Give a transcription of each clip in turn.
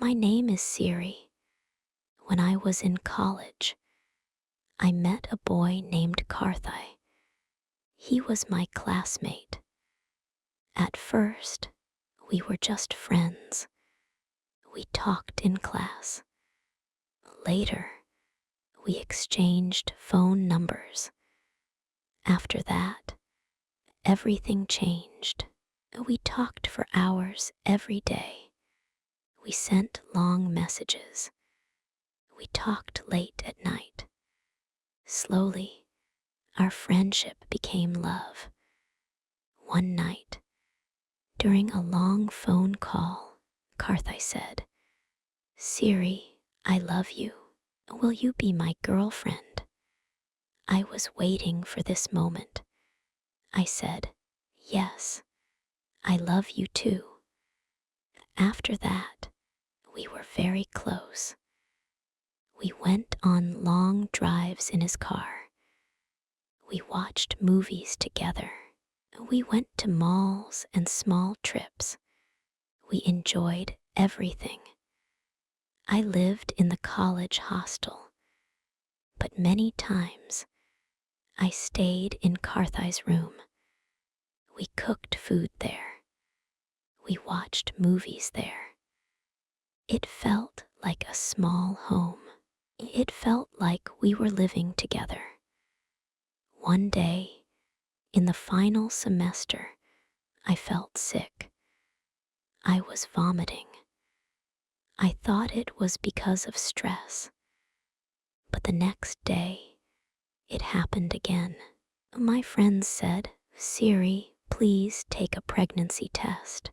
My name is Siri. When I was in college, I met a boy named Karthai. He was my classmate. At first, we were just friends. We talked in class. Later, we exchanged phone numbers. After that, everything changed. We talked for hours every day. We sent long messages. We talked late at night. Slowly, our friendship became love. One night, during a long phone call, Karthai said, "Siri, I love you. Will you be my girlfriend?" I was waiting for this moment. I said, "Yes, I love you too." After that, we were very close. We went on long drives in his car. We watched movies together. We went to malls and small trips. We enjoyed everything. I lived in the college hostel, but many times I stayed in Karthai's room. We cooked food there. We watched movies there. It felt like a small home. It felt like we were living together. One day, in the final semester, I felt sick. I was vomiting. I thought it was because of stress. But the next day, it happened again. My friends said, "Siri, please take a pregnancy test.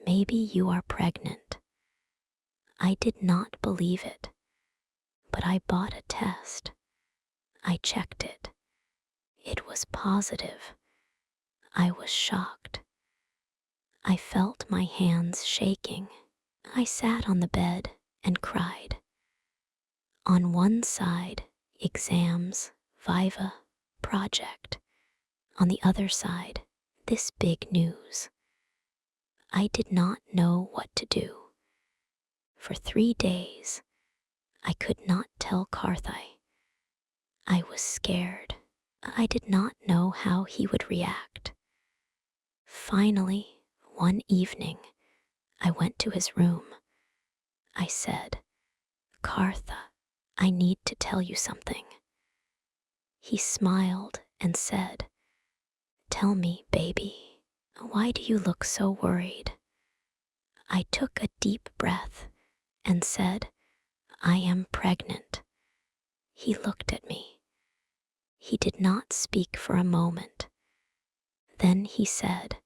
Maybe you are pregnant." I did not believe it, but I bought a test. I checked it. It was positive. I was shocked. I felt my hands shaking. I sat on the bed and cried. On one side, exams, viva, project. On the other side, this big news. I did not know what to do. For 3 days, I could not tell Karthai. I was scared. I did not know how he would react. Finally, one evening, I went to his room. I said, "Kartha, I need to tell you something." He smiled and said, "Tell me, baby, why do you look so worried?" I took a deep breath and said, "I am pregnant." He looked at me. He did not speak for a moment. Then he said,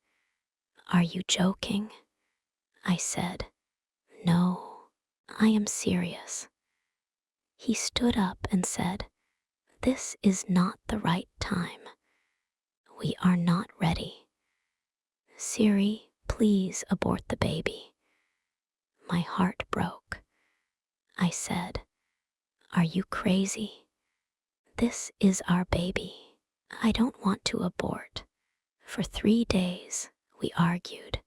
"Are you joking?" I said, "No, I am serious." He stood up and said, "This is not the right time. We are not ready. Siri, please abort the baby." My heart broke. I said, "Are you crazy? This is our baby. I don't want to abort." For 3 days, we argued.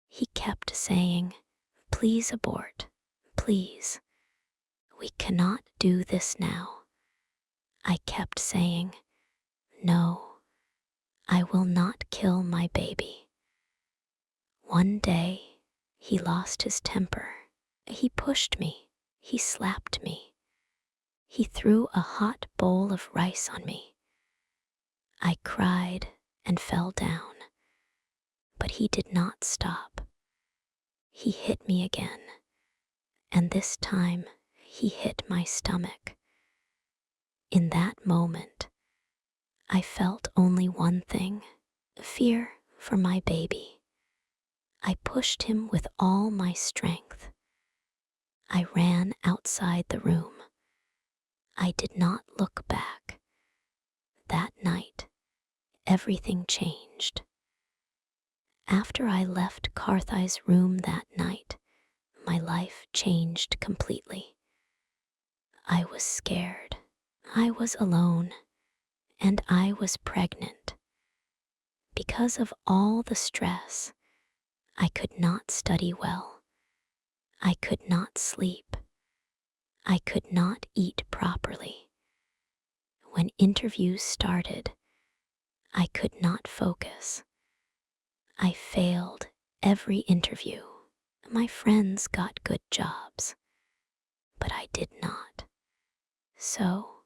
He kept saying, "Please abort, please. We cannot do this now." I kept saying, "No, I will not kill my baby." One day, he lost his temper. He pushed me. He slapped me. He threw a hot bowl of rice on me. I cried and fell down, but he did not stop. He hit me again, and this time he hit my stomach. In that moment, I felt only one thing: fear for my baby. I pushed him with all my strength. I ran outside the room. I did not look back. That night, everything changed. After I left Karthai's room that night, my life changed completely. I was scared. I was alone, and I was pregnant. Because of all the stress, I could not study well. I could not sleep. I could not eat properly. When interviews started, I could not focus. I failed every interview. My friends got good jobs, but I did not. So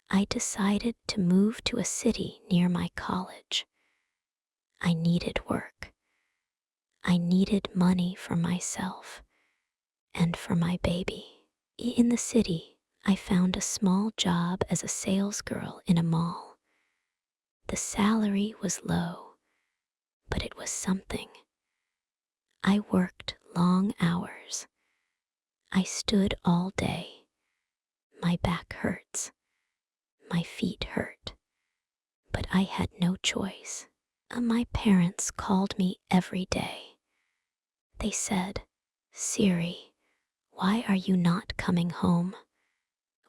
I decided to move to a city near my college. I needed work. I needed money for myself and for my baby. In the city, I found a small job as a salesgirl in a mall. The salary was low, but it was something. I worked long hours. I stood all day. My back hurts. My feet hurt. But I had no choice. My parents called me every day. They said, "Siri, why are you not coming home?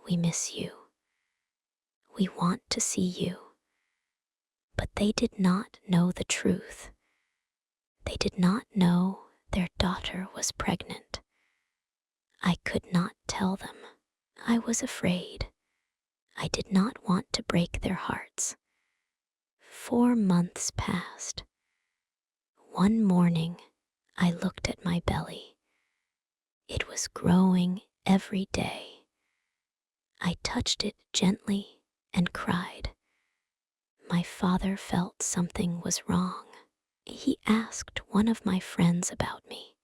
We miss you. We want to see you." But they did not know the truth. They did not know their daughter was pregnant. I could not tell them. I was afraid. I did not want to break their hearts. 4 months passed. One morning, I looked at my belly. It was growing every day. I touched it gently and cried. My father felt something was wrong. He asked one of my friends about me.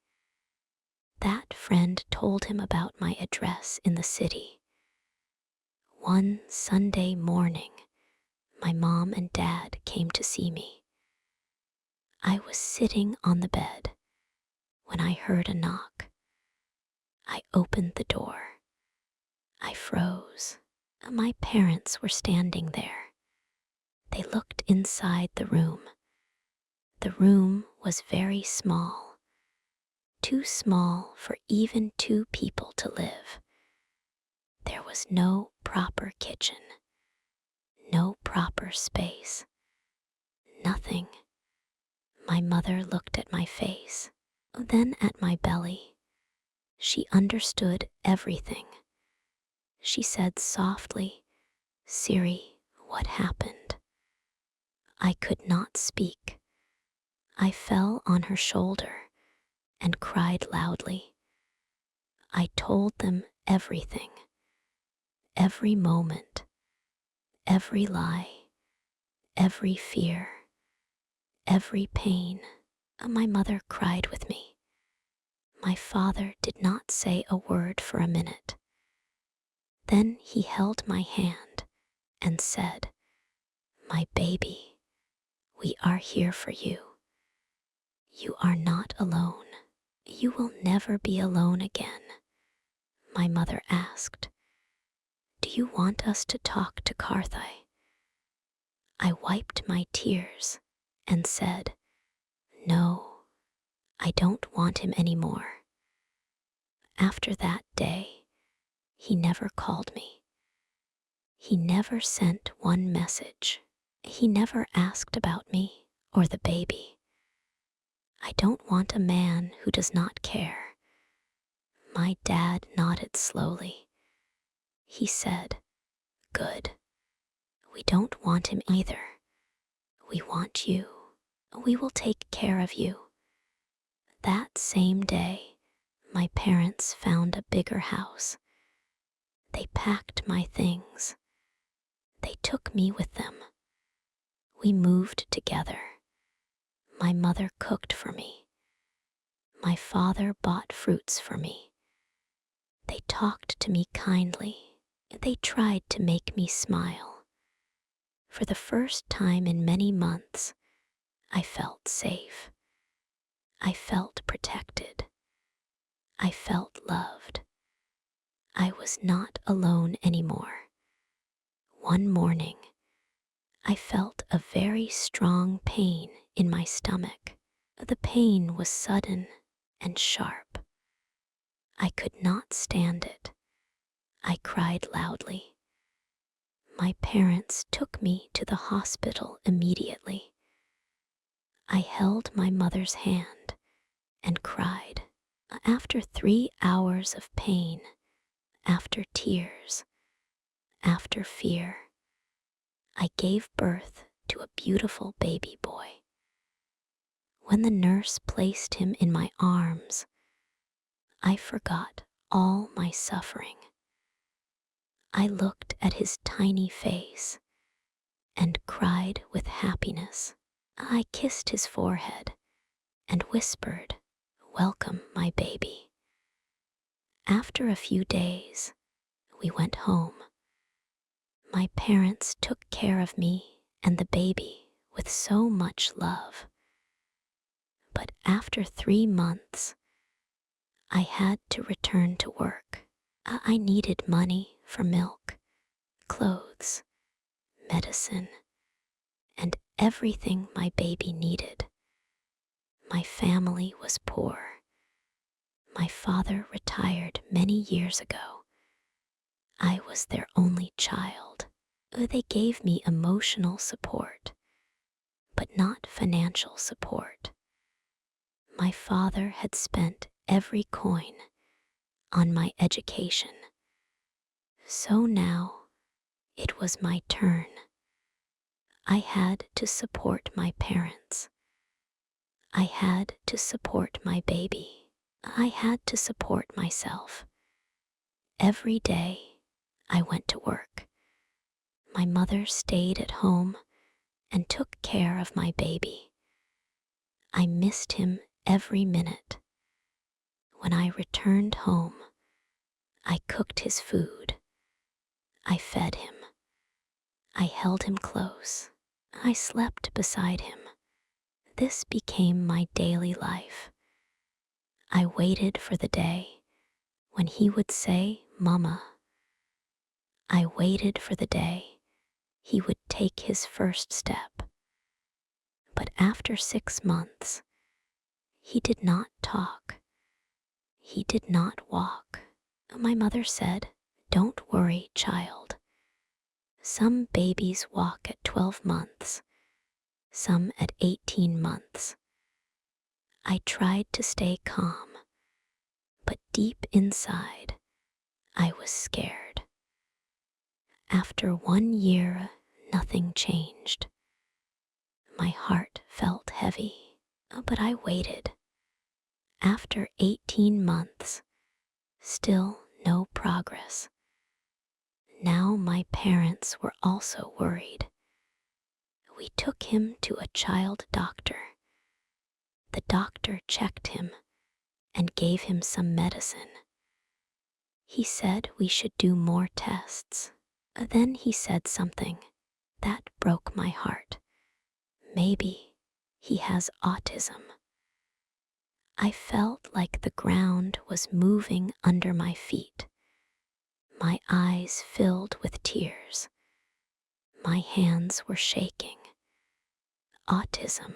That friend told him about my address in the city. One Sunday morning, my mom and dad came to see me. I was sitting on the bed when I heard a knock. I opened the door. I froze. My parents were standing there. They looked inside the room. The room was very small, too small for even 2 people to live. There was no proper kitchen, no proper space, nothing. My mother looked at my face, then at my belly. She understood everything. She said softly, "Siri, what happened?" I could not speak. I fell on her shoulder and cried loudly. I told them everything, every moment, every lie, every fear, every pain. My mother cried with me. My father did not say a word for a minute. Then he held my hand and said, "My baby, we are here for you. You are not alone. You will never be alone again." My mother asked, "Do you want us to talk to Karthai?" I wiped my tears and said, "No, I don't want him anymore." After that day, he never called me. He never sent one message. He never asked about me or the baby. I don't want a man who does not care. My dad nodded slowly. He said, "Good. We don't want him either. We want you. We will take care of you." That same day, my parents found a bigger house. They packed my things. They took me with them. We moved together. My mother cooked for me. My father bought fruits for me. They talked to me kindly. They tried to make me smile. For the first time in many months, I felt safe. I felt protected. I felt loved. I was not alone anymore. One morning, I felt a very strong pain in my stomach. The pain was sudden and sharp. I could not stand it. I cried loudly. My parents took me to the hospital immediately. I held my mother's hand and cried. After 3 hours of pain, after tears, after fear, I gave birth to a beautiful baby boy. When the nurse placed him in my arms, I forgot all my suffering. I looked at his tiny face and cried with happiness. I kissed his forehead and whispered, "Welcome, my baby." After a few days, we went home. My parents took care of me and the baby with so much love. But after 3 months, I had to return to work. I needed money for milk, clothes, medicine, and everything my baby needed. My family was poor. My father retired many years ago. I was their only child. They gave me emotional support, but not financial support. My father had spent every coin on my education. So now it was my turn. I had to support my parents. I had to support my baby. I had to support myself. Every day I went to work. My mother stayed at home and took care of my baby. I missed him every minute. When I returned home, I cooked his food. I fed him. I held him close. I slept beside him. This became my daily life. I waited for the day when he would say, "Mama." I waited for the day he would take his first step. But after 6 months, he did not talk. He did not walk. My mother said, "Don't worry, child. Some babies walk at 12 months, some at 18 months. I tried to stay calm, but deep inside, I was scared. After 1 year, nothing changed. My heart felt heavy, but I waited. After 18 months, still no progress. Now my parents were also worried. We took him to a child doctor. The doctor checked him and gave him some medicine. He said we should do more tests. Then he said something that broke my heart. Maybe he has autism. I felt like the ground was moving under my feet. My eyes filled with tears. My hands were shaking. Autism,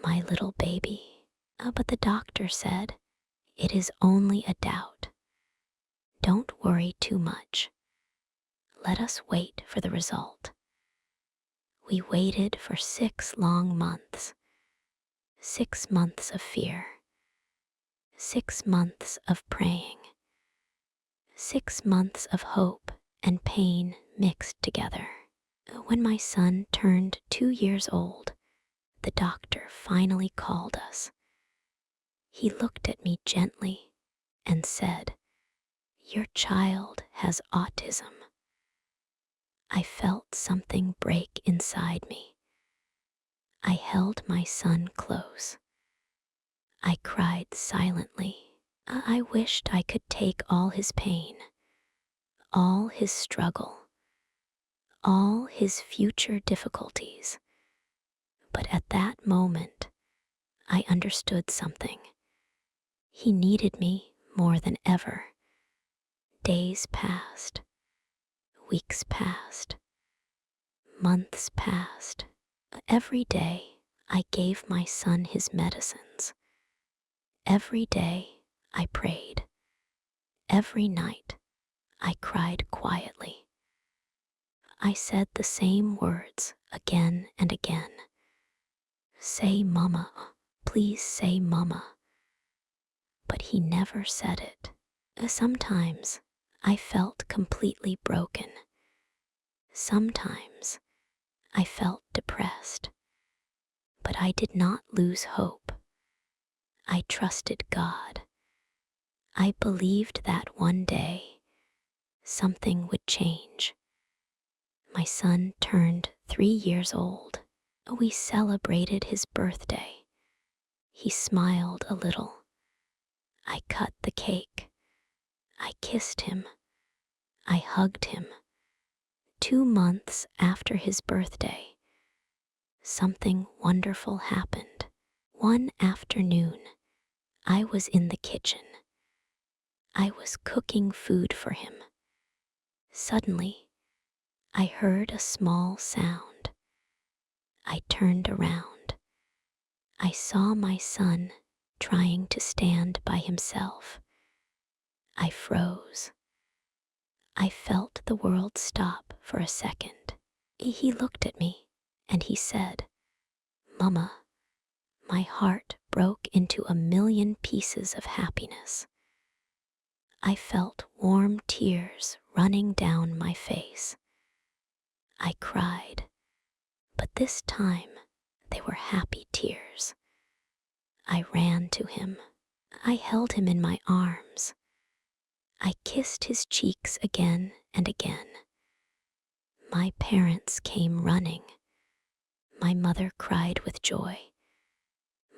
my little baby. But the doctor said, "It is only a doubt. Don't worry too much. Let us wait for the result." We waited for 6 long months. 6 months of fear. 6 months of praying. 6 months of hope and pain mixed together. When my son turned 2 years old, the doctor finally called us. He looked at me gently and said, "Your child has autism." I felt something break inside me. I held my son close. I cried silently. I wished I could take all his pain, all his struggle, all his future difficulties. But at that moment, I understood something. He needed me more than ever. Days passed. Weeks passed. Months passed. Every day, I gave my son his medicines. Every day, I prayed. Every night, I cried quietly. I said the same words again and again. "Say, Mama. Please say, Mama." but he never said it. Sometimes I felt completely broken. Sometimes I felt depressed, but I did not lose hope. I trusted God. I believed that one day something would change. My son turned 3 years old. We celebrated his birthday. He smiled a little. I cut the cake. I kissed him. I hugged him. 2 months after his birthday, something wonderful happened. One afternoon, I was in the kitchen. I was cooking food for him. Suddenly, I heard a small sound. I turned around. I saw my son trying to stand by himself. I froze. I felt the world stop for a second. He looked at me and he said, "Mama." My heart broke into a million pieces of happiness. I felt warm tears running down my face. I cried, but this time they were happy tears. I ran to him. I held him in my arms. I kissed his cheeks again and again. My parents came running. My mother cried with joy.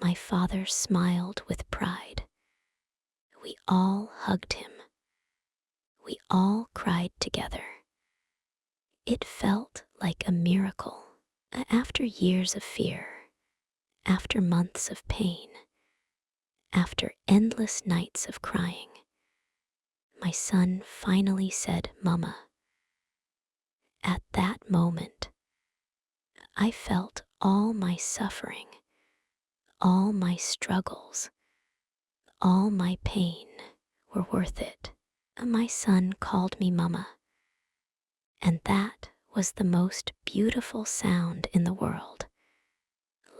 My father smiled with pride. We all hugged him. We all cried together. It felt like a miracle. After years of fear, after months of pain, after endless nights of crying, my son finally said, "Mama." At that moment, I felt all my suffering, all my struggles, all my pain were worth it. My son called me Mama, and that was the most beautiful sound in the world.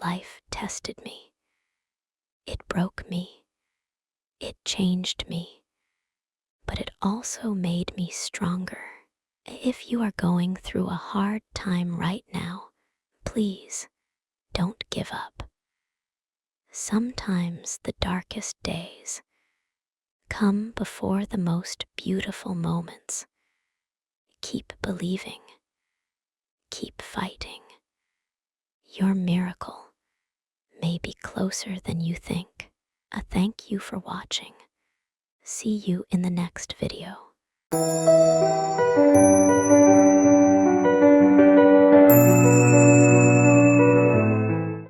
Life tested me. It broke me. It changed me. But it also made me stronger. If you are going through a hard time right now, please don't give up. Sometimes the darkest days come before the most beautiful moments. Keep believing. Keep fighting. Your miracle may be closer than you think. Thank you for watching. See you in the next video.